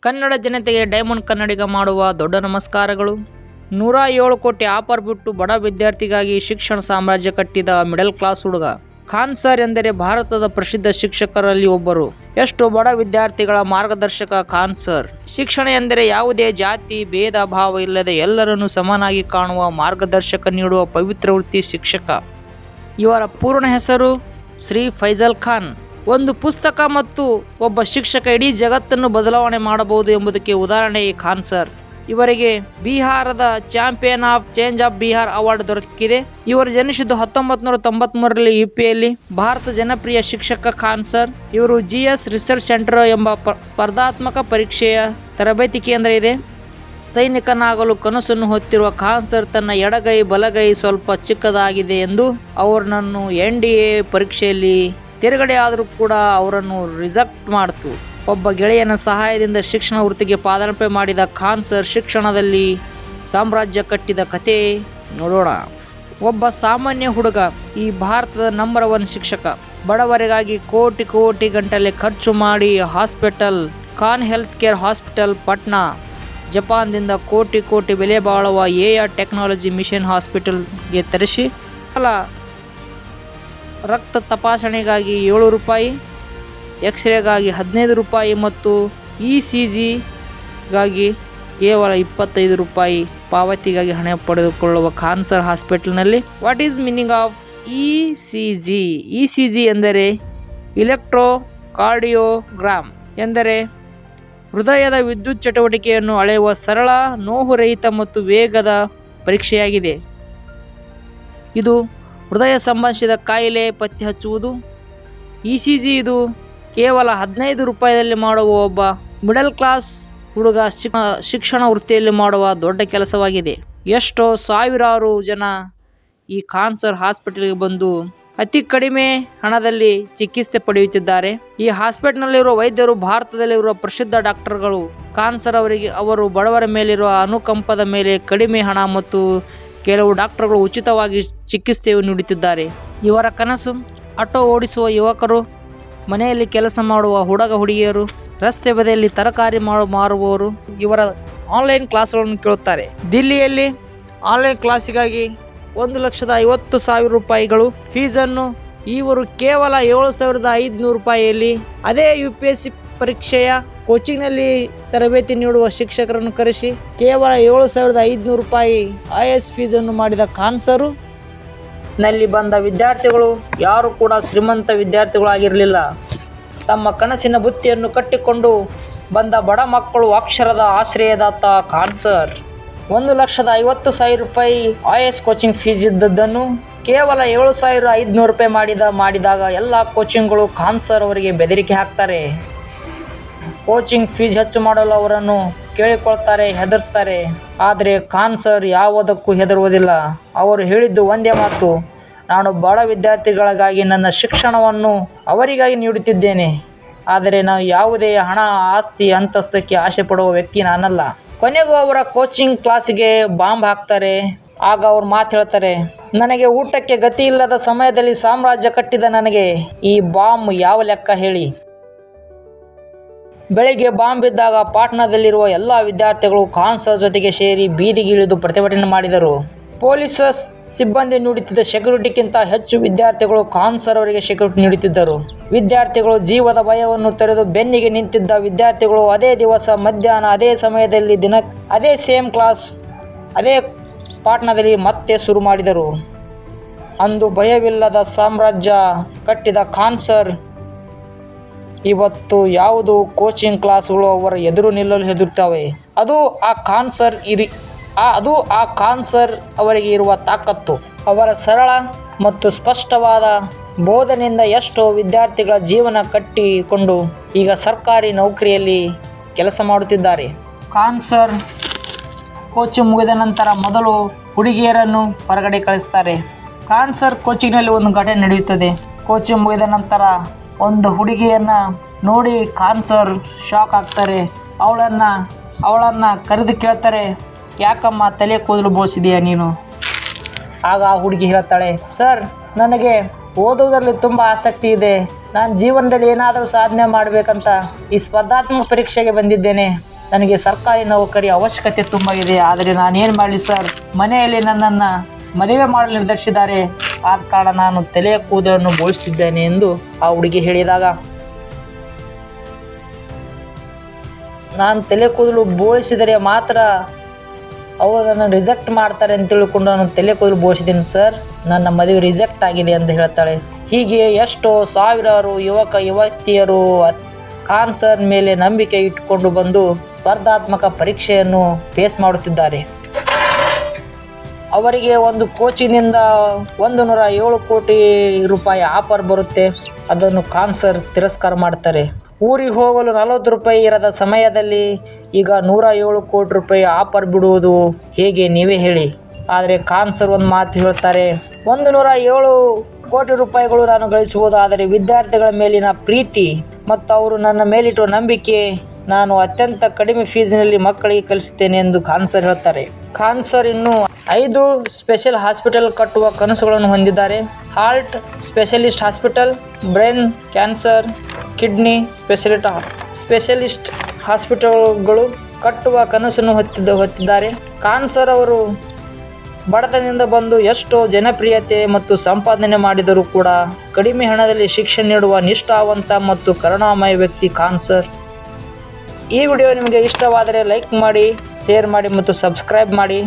ಕನ್ನಡ ಜನತೆಗೆ ಡೈಮಂಡ್ ಕನ್ನಡಿಗ ಮಾಡುವ ದೊಡ್ಡ ನಮಸ್ಕಾರಗಳು. 107 ಕೋಟಿ ಆಫರ್ ಬಿಟ್ಟು ಬಡ ವಿದ್ಯಾರ್ಥಿಗಾಗಿ ಶಿಕ್ಷಣ ಸಾಮ್ರಾಜ್ಯ ಕಟ್ಟಿದ ಮಿಡಲ್ ಕ್ಲಾಸ್ ಹುಡುಗ ಖಾನ್ ಸರ್ ಎಂದರೆ ಭಾರತದ ಪ್ರಸಿದ್ಧ ಶಿಕ್ಷಕರಲ್ಲಿ ಒಬ್ಬರು. ಎಷ್ಟು ಬಡ ವಿದ್ಯಾರ್ಥಿಗಳ ಮಾರ್ಗದರ್ಶಕ ಖಾನ್ ಸರ್. ಶಿಕ್ಷಣ ಎಂದರೆ ಯಾವುದೇ ಜಾತಿ ಭೇದ ಭಾವ ಇಲ್ಲದೆ ಎಲ್ಲರನ್ನು ಸಮನಾಗಿ ಕಾಣುವ ಮಾರ್ಗದರ್ಶಕ ನೀಡುವ ಪವಿತ್ರ ವೃತ್ತಿ ಶಿಕ್ಷಕ. ಇವರ ಪೂರ್ಣ ಹೆಸರು ಶ್ರೀ ಫೈಜಲ್ ಖಾನ್. ಒಂದು ಪುಸ್ತಕ ಮತ್ತು ಒಬ್ಬ ಶಿಕ್ಷಕ ಇಡೀ ಜಗತ್ತನ್ನು ಬದಲಾವಣೆ ಮಾಡಬಹುದು ಎಂಬುದಕ್ಕೆ ಉದಾಹರಣೆ ಈ ಖಾನ್ ಸರ್. ಇವರಿಗೆ ಬಿಹಾರದ champion of change of Bihar award ದೊರಕಿದೆ. ಇವರು ಜನಿಸಿದ್ದು 1993ರಲ್ಲಿ ಯುಪಿಯಲ್ಲಿ. ಭಾರತ ಜನಪ್ರಿಯ ಶಿಕ್ಷಕ ಖಾನ್ ಸರ್. ಇವರು GS ರಿಸರ್ಚ್ ಸೆಂಟರ್ ಎಂಬ ಸ್ಪರ್ಧಾತ್ಮಕ ಪರೀಕ್ಷೆಯ ತರಬೇತಿ ಕೇಂದ್ರ ಇದೆ. ಸೈನಿಕನಾಗಲು ಕನಸನ್ನು ಹೊತ್ತಿರುವ ಖಾನ್ ಸರ್ ತನ್ನ ಎಡಗೈ ಬಲಗೈ ಸ್ವಲ್ಪ ಚಿಕ್ಕದಾಗಿದೆ ಎಂದು ಅವರನ್ನು NDA ಪರೀಕ್ಷೆಯಲ್ಲಿ ತೆರಗಡೆ ಆದರೂ ಕೂಡ ಅವರನ್ನು ರಿಜೆಕ್ಟ್ ಮಾಡಿತು. ಒಬ್ಬ ಗೆಳೆಯನ ಸಹಾಯದಿಂದ ಶಿಕ್ಷಣ ವೃತ್ತಿಗೆ ಪಾದಾರ್ಪಣೆ ಮಾಡಿದ ಖಾನ್ ಸರ್ ಶಿಕ್ಷಣದಲ್ಲಿ ಸಾಮ್ರಾಜ್ಯ ಕಟ್ಟಿದ ಕತೆ ನೋಡೋಣ. ಒಬ್ಬ ಸಾಮಾನ್ಯ ಹುಡುಗ ಈ ಭಾರತದ ನಂಬರ್ 1 ಶಿಕ್ಷಕ. ಬಡವರಿಗಾಗಿ ಕೋಟಿ ಗಂಟಲೆ ಖರ್ಚು ಮಾಡಿ hospital Khan health care hospital Patna ಜಪಾನ್ದಿಂದ ಕೋಟಿ ಬೆಲೆ ಬಾಳುವ AR ಟೆಕ್ನಾಲಜಿ ಮಿಷನ್ ಹಾಸ್ಪಿಟಲ್ಗೆ ತರಿಸಿ ರಕ್ತ ತಪಾಸಣೆಗಾಗಿ ₹7, ಎಕ್ಸ್ರೇಗಾಗಿ ₹15 ಮತ್ತು ECGಗಾಗಿ ಕೇವಲ ₹25 ಪಾವತಿಗಾಗಿ ಹಣ ಪಡೆದುಕೊಳ್ಳುವ ಖಾನ್ ಸರ್ ಹಾಸ್ಪಿಟಲ್ನಲ್ಲಿ. What is meaning of ECG? ECG ಎಂದರೆ ಇಲೆಕ್ಟ್ರೋ ಕಾರ್ಡಿಯೋಗ್ರಾಮ್ ಎಂದರೆ ಹೃದಯದ ವಿದ್ಯುತ್ ಚಟುವಟಿಕೆಯನ್ನು ಅಳೆಯುವ ಸರಳ, ನೋವುರಹಿತ ಮತ್ತು ವೇಗದ ಪರೀಕ್ಷೆಯಾಗಿದೆ. ಇದು ಹೃದಯ ಸಂಬಂಧಿಸಿದ ಕಾಯಿಲೆ ಪತ್ತೆ ಹಚ್ಚುವುದು. ECG ಇದು ಕೇವಲ ₹15 ಮಾಡುವ ಒಬ್ಬ ಮಿಡಲ್ ಕ್ಲಾಸ್ ಹುಡುಗ ಶಿಕ್ಷಣ ವೃತ್ತಿಯಲ್ಲಿ ಮಾಡುವ ದೊಡ್ಡ ಕೆಲಸವಾಗಿದೆ. ಎಷ್ಟೋ ಸಾವಿರಾರು ಜನ ಈ ಖಾನ್ ಸರ್ ಹಾಸ್ಪಿಟಲ್ಗೆ ಬಂದು ಅತಿ ಕಡಿಮೆ ಹಣದಲ್ಲಿ ಚಿಕಿತ್ಸೆ ಪಡೆಯುತ್ತಿದ್ದಾರೆ. ಈ ಹಾಸ್ಪಿಟಲ್ನಲ್ಲಿರುವ ವೈದ್ಯರು ಭಾರತದಲ್ಲಿರುವ ಪ್ರಸಿದ್ಧ ಡಾಕ್ಟರ್ಗಳು. ಖಾನ್ ಸರ್ ಅವರು ಬಡವರ ಮೇಲಿರುವ ಅನುಕಂಪದ ಮೇಲೆ ಕಡಿಮೆ ಹಣ ಮತ್ತು ಕೆಲವು ಡಾಕ್ಟರ್ಗಳು ಉಚಿತವಾಗಿ ಚಿಕಿತ್ಸೆಯನ್ನು ನೀಡುತ್ತಿದ್ದಾರೆ. ಇವರ ಕನಸು ಆಟೋ ಓಡಿಸುವ ಯುವಕರು, ಮನೆಯಲ್ಲಿ ಕೆಲಸ ಮಾಡುವ ಹುಡುಗ ಹುಡುಗಿಯರು, ರಸ್ತೆ ಬದಿಯಲ್ಲಿ ತರಕಾರಿ ಮಾರುವವರು ಇವರ ಆನ್ಲೈನ್ ಕ್ಲಾಸ್ಗಳನ್ನು ಕೇಳುತ್ತಾರೆ. ದಿಲ್ಲಿಯಲ್ಲಿ ಆನ್ಲೈನ್ ಕ್ಲಾಸಿಗಾಗಿ ₹1,50,000 ಫೀಸನ್ನು ಇವರು ಕೇವಲ ₹7,500 ಅದೇ UPSC ಪರೀಕ್ಷೆಯ ಕೋಚಿಂಗ್ನಲ್ಲಿ ತರಬೇತಿ ನೀಡುವ ಶಿಕ್ಷಕರನ್ನು ಕರೆಸಿ ಕೇವಲ ₹7,500 IAS ಫೀಸನ್ನು ಮಾಡಿದ ಖಾನ್ ಸರ್ ನಲ್ಲಿ ಬಂದ ವಿದ್ಯಾರ್ಥಿಗಳು ಯಾರು ಕೂಡ ಶ್ರೀಮಂತ ವಿದ್ಯಾರ್ಥಿಗಳಾಗಿರಲಿಲ್ಲ. ತಮ್ಮ ಕನಸಿನ ಬುತ್ತಿಯನ್ನು ಕಟ್ಟಿಕೊಂಡು ಬಂದ ಬಡ ಮಕ್ಕಳು ಅಕ್ಷರದ ಆಶ್ರಯದಾತ Khan sir. ₹1,50,000 IAS coaching fees ಇದ್ದದ್ದನ್ನು ಕೇವಲ ₹7,500 ಮಾಡಿದಾಗ ಎಲ್ಲ ಕೋಚಿಂಗ್ಗಳು ಖಾನ್ ಸರ್ ಅವರಿಗೆ ಬೆದರಿಕೆ ಹಾಕ್ತಾರೆ. ಕೋಚಿಂಗ್ ಫೀಸ್ ಹೆಚ್ಚು ಮಾಡಲು ಅವರನ್ನು ಕೇಳಿಕೊಳ್ತಾರೆ, ಹೆದರ್ಸ್ತಾರೆ. ಆದರೆ ಖಾನ್ ಸರ್ ಯಾವುದಕ್ಕೂ ಹೆದರುವುದಿಲ್ಲ. ಅವರು ಹೇಳಿದ್ದು ಒಂದೇ ಮಾತು, ನಾನು ಬಡ ವಿದ್ಯಾರ್ಥಿಗಳಿಗಾಗಿ ನನ್ನ ಶಿಕ್ಷಣವನ್ನು ಅವರಿಗಾಗಿ ನೀಡುತ್ತಿದ್ದೇನೆ. ಆದರೆ ನಾನು ಯಾವುದೇ ಹಣ, ಆಸ್ತಿ, ಅಂತಸ್ತಕ್ಕೆ ಆಸೆ ಪಡುವ ವ್ಯಕ್ತಿ ನಾನಲ್ಲ. ಕೊನೆಗೂ ಅವರ ಕೋಚಿಂಗ್ ಕ್ಲಾಸಿಗೆ ಬಾಂಬ್ ಹಾಕ್ತಾರೆ. ಆಗ ಅವ್ರು ಮಾತು ಹೇಳ್ತಾರೆ, ನನಗೆ ಊಟಕ್ಕೆ ಗತಿ ಇಲ್ಲದ ಸಮಯದಲ್ಲಿ ಸಾಮ್ರಾಜ್ಯ ಕಟ್ಟಿದ ನನಗೆ ಈ ಬಾಂಬ್ ಯಾವ ಲೆಕ್ಕ ಹೇಳಿ. ಬೆಳಿಗ್ಗೆ ಬಾಂಬ್ ಬಿದ್ದಾಗ ಪಾಟ್ನಾದಲ್ಲಿರುವ ಎಲ್ಲ ವಿದ್ಯಾರ್ಥಿಗಳು ಖಾನ್ ಸರ್ ಜೊತೆಗೆ ಸೇರಿ ಬೀದಿಗೆ ಇಳಿದು ಪ್ರತಿಭಟನೆ ಮಾಡಿದರು. ಪೊಲೀಸ್ ಸಿಬ್ಬಂದಿ ನೀಡುತ್ತಿದ್ದ ಸೆಕ್ಯೂರಿಟಿಗಿಂತ ಹೆಚ್ಚು ವಿದ್ಯಾರ್ಥಿಗಳು ಖಾನ್ ಸರ್ ಅವರಿಗೆ ಸೆಕ್ಯೂರಿಟಿ ನೀಡುತ್ತಿದ್ದರು. ವಿದ್ಯಾರ್ಥಿಗಳು ಜೀವದ ಭಯವನ್ನು ತೊರೆದು ಬೆನ್ನಿಗೆ ನಿಂತಿದ್ದ ವಿದ್ಯಾರ್ಥಿಗಳು ಅದೇ ದಿವಸ ಮಧ್ಯಾಹ್ನ ಅದೇ ಸಮಯದಲ್ಲಿ ಅದೇ ಸೇಮ್ ಕ್ಲಾಸ್ ಅದೇ ಪಾಟ್ನಾದಲ್ಲಿ ಮತ್ತೆ ಶುರು ಮಾಡಿದರು. ಅಂದು ಭಯವಿಲ್ಲದ ಸಾಮ್ರಾಜ್ಯ ಕಟ್ಟಿದ ಖಾನ್ ಸರ್ ಇವತ್ತು ಯಾವುದು ಕೋಚಿಂಗ್ ಕ್ಲಾಸ್ಗಳು ಅವರ ಎದುರು ನಿಲ್ಲಲು ಹೆದರುತ್ತವೆ. ಅದು ಆ ಖಾನ್ ಸರ್ ಅವರಿಗೆ ಇರುವ ತಾಕತ್ತು. ಅವರ ಸರಳ ಮತ್ತು ಸ್ಪಷ್ಟವಾದ ಬೋಧನೆಯಿಂದ ಎಷ್ಟೋ ವಿದ್ಯಾರ್ಥಿಗಳ ಜೀವನ ಕಟ್ಟಿಕೊಂಡು ಈಗ ಸರ್ಕಾರಿ ನೌಕರಿಯಲ್ಲಿ ಕೆಲಸ ಮಾಡುತ್ತಿದ್ದಾರೆ. ಖಾನ್ ಸರ್ ಕೋಚಿಂಗ್ ಮುಗಿದ ನಂತರ ಮೊದಲು ಹುಡುಗಿಯರನ್ನು ಹೊರಗಡೆ ಕಳಿಸ್ತಾರೆ. ಖಾನ್ ಸರ್ ಕೋಚಿಂಗ್ನಲ್ಲಿ ಒಂದು ಘಟನೆ ನಡೆಯುತ್ತದೆ. ಕೋಚಿಂಗ್ ಮುಗಿದ ನಂತರ ಒಂದು ಹುಡುಗಿಯನ್ನು ನೋಡಿ ಖಾನ್ ಸರ್ ಶಾಕ್ ಆಗ್ತಾರೆ. ಅವಳನ್ನು ಕರೆದು ಕೇಳ್ತಾರೆ, ಯಾಕಮ್ಮ ತಲೆ ಕೂದಲು ಬೋಳಿಸಿದೆಯಾ ನೀನು? ಆಗ ಆ ಹುಡುಗಿ ಹೇಳ್ತಾಳೆ, ಸರ್ ನನಗೆ ಓದೋದರಲ್ಲಿ ತುಂಬ ಆಸಕ್ತಿ ಇದೆ. ನಾನು ಜೀವನದಲ್ಲಿ ಏನಾದರೂ ಸಾಧನೆ ಮಾಡಬೇಕಂತ ಈ ಸ್ಪರ್ಧಾತ್ಮಕ ಪರೀಕ್ಷೆಗೆ ಬಂದಿದ್ದೇನೆ. ನನಗೆ ಸರ್ಕಾರಿ ನೌಕರಿ ಅವಶ್ಯಕತೆ ತುಂಬ ಇದೆ. ಆದರೆ ನಾನೇನು ಮಾಡಲಿ ಸರ್, ಮನೆಯಲ್ಲಿ ನನ್ನನ್ನು ಮದುವೆ ಮಾಡಲು ನಿರ್ಧರಿಸಿದ್ದಾರೆ. ಆದ ಕಾರಣ ನಾನು ತಲೆಯ ಕೂದಲನ್ನು ಬೋಳಿಸುತ್ತಿದ್ದೇನೆ ಎಂದು ಆ ಹುಡುಗಿ ಹೇಳಿದಾಗ, ನಾನು ತಲೆ ಕೂದಲು ಬೋಳಿಸಿದರೆ ಮಾತ್ರ ಅವರು ನನ್ನ ರಿಜೆಕ್ಟ್ ಮಾಡ್ತಾರೆ ಅಂತ ತಿಳ್ಕೊಂಡು ನಾನು ತಲೆ ಕೂದಲು ಬೋಳಿಸಿದ್ದೀನಿ ಸರ್, ನನ್ನ ಮದುವೆ ರಿಜೆಕ್ಟ್ ಆಗಿದೆ ಅಂತ ಹೇಳ್ತಾಳೆ. ಹೀಗೆ ಎಷ್ಟೋ ಸಾವಿರಾರು ಯುವಕ ಯುವತಿಯರು ಖಾನ್ ಸರ್ ಮೇಲೆ ನಂಬಿಕೆ ಇಟ್ಟುಕೊಂಡು ಬಂದು ಸ್ಪರ್ಧಾತ್ಮಕ ಪರೀಕ್ಷೆಯನ್ನು ಫೇಸ್ ಮಾಡುತ್ತಿದ್ದಾರೆ. ಅವರಿಗೆ ಒಂದು ಕೋಚಿನಿಂದ 107 ಕೋಟಿ ರೂಪಾಯಿ ಆಫರ್ ಬರುತ್ತೆ. ಅದನ್ನು ಖಾನ್ ಸರ್ ತಿರಸ್ಕಾರ ಮಾಡ್ತಾರೆ. ಊರಿಗೆ ಹೋಗಲು 40 ರೂಪಾಯಿ ಇರದ ಸಮಯದಲ್ಲಿ ಈಗ 107 ಕೋಟಿ ರೂಪಾಯಿ ಆಫರ್ ಬಿಡುವುದು ಹೇಗೆ, ನೀವೇ ಹೇಳಿ. ಆದರೆ ಖಾನ್ ಸರ್ ಒಂದು ಮಾತು ಹೇಳ್ತಾರೆ, 107 ಕೋಟಿ ರೂಪಾಯಿಗಳು ನಾನು ಗಳಿಸಬಹುದು, ಆದರೆ ವಿದ್ಯಾರ್ಥಿಗಳ ಮೇಲಿನ ಪ್ರೀತಿ ಮತ್ತು ಅವರು ನನ್ನ ಮೇಲಿಟ್ಟುವ ನಂಬಿಕೆ, ನಾನು ಅತ್ಯಂತ ಕಡಿಮೆ ಫೀಸ್ನಲ್ಲಿ ಮಕ್ಕಳಿಗೆ ಕಲಿಸುತ್ತೇನೆ ಎಂದು ಖಾನ್ ಸರ್ ಹೇಳ್ತಾರೆ. ಖಾನ್ ಸರ್ ಇನ್ನು 5 ಸ್ಪೆಷಲ್ ಹಾಸ್ಪಿಟಲ್ ಕಟ್ಟುವ ಕನಸುಗಳನ್ನು ಹೊಂದಿದ್ದಾರೆ. Heart specialist hospital, brain cancer, kidney specialist ಹಾಸ್ಪಿಟಲ್ಗಳು ಕಟ್ಟುವ ಕನಸನ್ನು ಹೊತ್ತಿದ್ದಾರೆ. ಖಾನ್ ಸರ್ ಅವರು ಬಡತನದಿಂದ ಬಂದು ಎಷ್ಟೋ ಜನಪ್ರಿಯತೆ ಮತ್ತು ಸಂಪಾದನೆ ಮಾಡಿದರೂ ಕೂಡ ಕಡಿಮೆ ಹಣದಲ್ಲಿ ಶಿಕ್ಷಣ ನೀಡುವ ನಿಷ್ಠಾವಂತ ಮತ್ತು ಕರುಣಾಮಯ ವ್ಯಕ್ತಿ ಖಾನ್ ಸರ್. ಈ ವಿಡಿಯೋ ನಿಮಗೆ ಇಷ್ಟವಾದರೆ ಲೈಕ್ ಮಾಡಿ, ಶೇರ್ ಮಾಡಿ ಮತ್ತು ಸಬ್ಸ್ಕ್ರೈಬ್ ಮಾಡಿ.